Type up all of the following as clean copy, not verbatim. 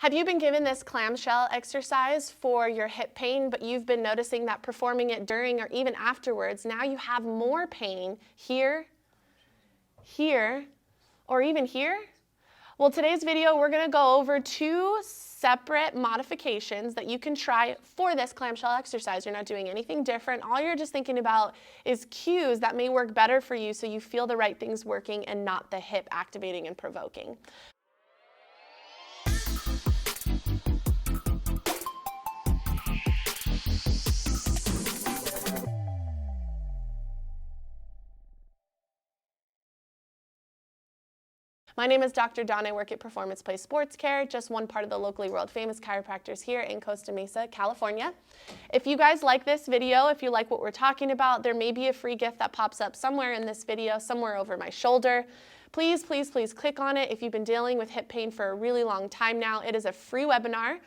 Have you been given this clamshell exercise for your hip pain, but you've been noticing that performing it during or even afterwards, now you have more pain here, here, or even here? Well, today's video, we're gonna go over 2 separate modifications that you can try for this clamshell exercise. You're not doing anything different. All you're just thinking about is cues that may work better for you so you feel the right things working and not the hip activating and provoking. My name is Dr. Dawn. I work at Performance Place Sports Care, just one part of the locally world famous chiropractors here in Costa Mesa, California. If you guys like this video, if you like what we're talking about, there may be a free gift that pops up somewhere in this video, somewhere over my shoulder. Please, please, please click on it if you've been dealing with hip pain for a really long time now. It is a free webinar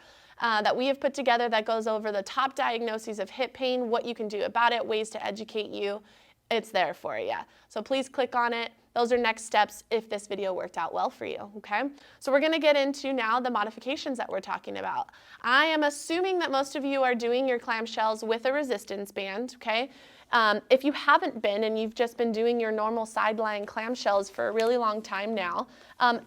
that we have put together that goes over the top diagnoses of hip pain, what you can do about it, ways to educate you. It's there for you. So please click on it. Those are next steps if this video worked out well for you, okay? So we're gonna get into now the modifications that we're talking about. I am assuming that most of you are doing your clamshells with a resistance band, okay? If you haven't been and you've just been doing your normal sideline clamshells for a really long time now,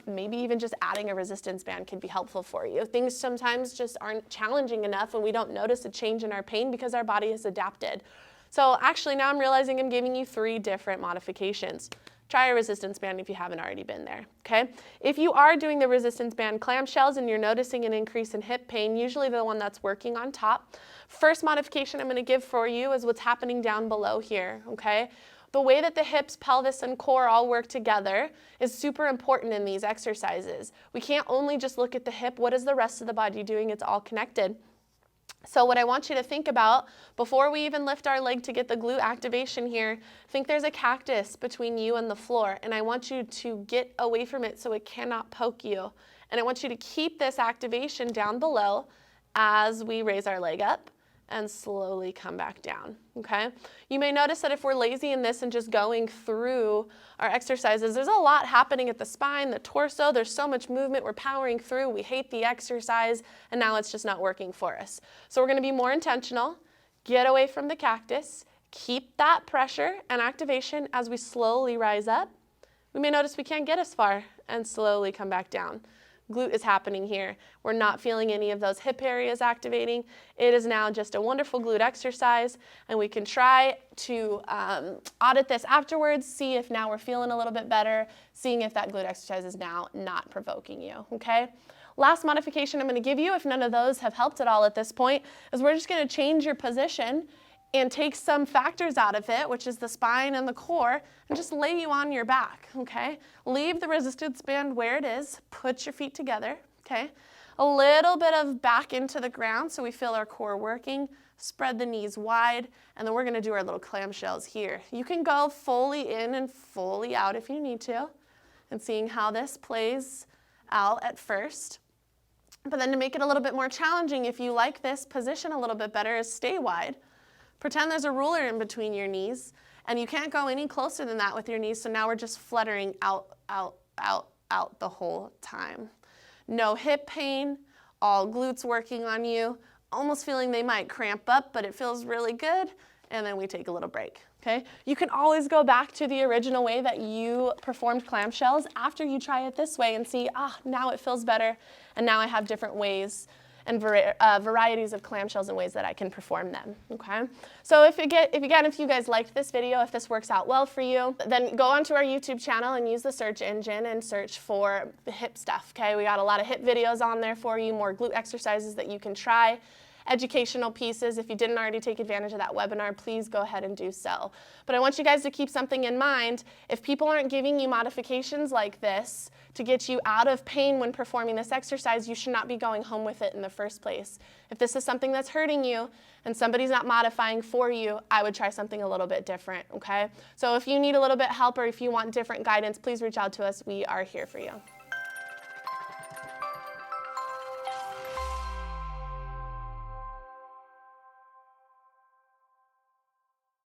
maybe even just adding a resistance band can be helpful for you. Things sometimes just aren't challenging enough and we don't notice a change in our pain because our body has adapted. So actually now I'm realizing I'm giving you 3 different modifications. Try a resistance band if you haven't already been there, okay? If you are doing the resistance band clamshells and you're noticing an increase in hip pain, usually the one that's working on top, first modification I'm gonna give for you is what's happening down below here, okay? The way that the hips, pelvis, and core all work together is super important in these exercises. We can't only just look at the hip, what is the rest of the body doing? It's all connected. So what I want you to think about, before we even lift our leg to get the glute activation here, think there's a cactus between you and the floor, and I want you to get away from it so it cannot poke you. And I want you to keep this activation down below as we raise our leg up and slowly come back down, okay? You may notice that if we're lazy in this and just going through our exercises, there's a lot happening at the spine, the torso, there's so much movement, we're powering through, we hate the exercise, and now it's just not working for us. So we're gonna be more intentional, get away from the cactus, keep that pressure and activation as we slowly rise up. We may notice we can't get as far and slowly come back down. Glute is happening here. We're not feeling any of those hip areas activating. It is now just a wonderful glute exercise, and we can try to audit this afterwards, see if now we're feeling a little bit better, seeing if that glute exercise is now not provoking you, okay? Last modification I'm gonna give you, if none of those have helped at all at this point, is we're just gonna change your position and take some factors out of it, which is the spine and the core, and just lay you on your back, okay? Leave the resistance band where it is, put your feet together, okay? A little bit of back into the ground so we feel our core working, spread the knees wide, and then we're gonna do our little clamshells here. You can go fully in and fully out if you need to, and seeing how this plays out at first. But then to make it a little bit more challenging, if you like this position a little bit better, is stay wide. Pretend there's a ruler in between your knees, and you can't go any closer than that with your knees, so now we're just fluttering out, out, out, out the whole time. No hip pain, all glutes working on you, almost feeling they might cramp up, but it feels really good, and then we take a little break, okay? You can always go back to the original way that you performed clamshells after you try it this way and see, now it feels better, and now I have different ways and varieties of clamshells and ways that I can perform them, okay? So if you guys liked this video, if this works out well for you, then go onto our YouTube channel and use the search engine and search for the hip stuff, okay? We got a lot of hip videos on there for you, more glute exercises that you can try, educational pieces. If you didn't already take advantage of that webinar, please go ahead and do so. But I want you guys to keep something in mind. If people aren't giving you modifications like this to get you out of pain when performing this exercise, you should not be going home with it in the first place. If this is something that's hurting you and somebody's not modifying for you, I would try something a little bit different, okay? So if you need a little bit of help or if you want different guidance, please reach out to us. We are here for you.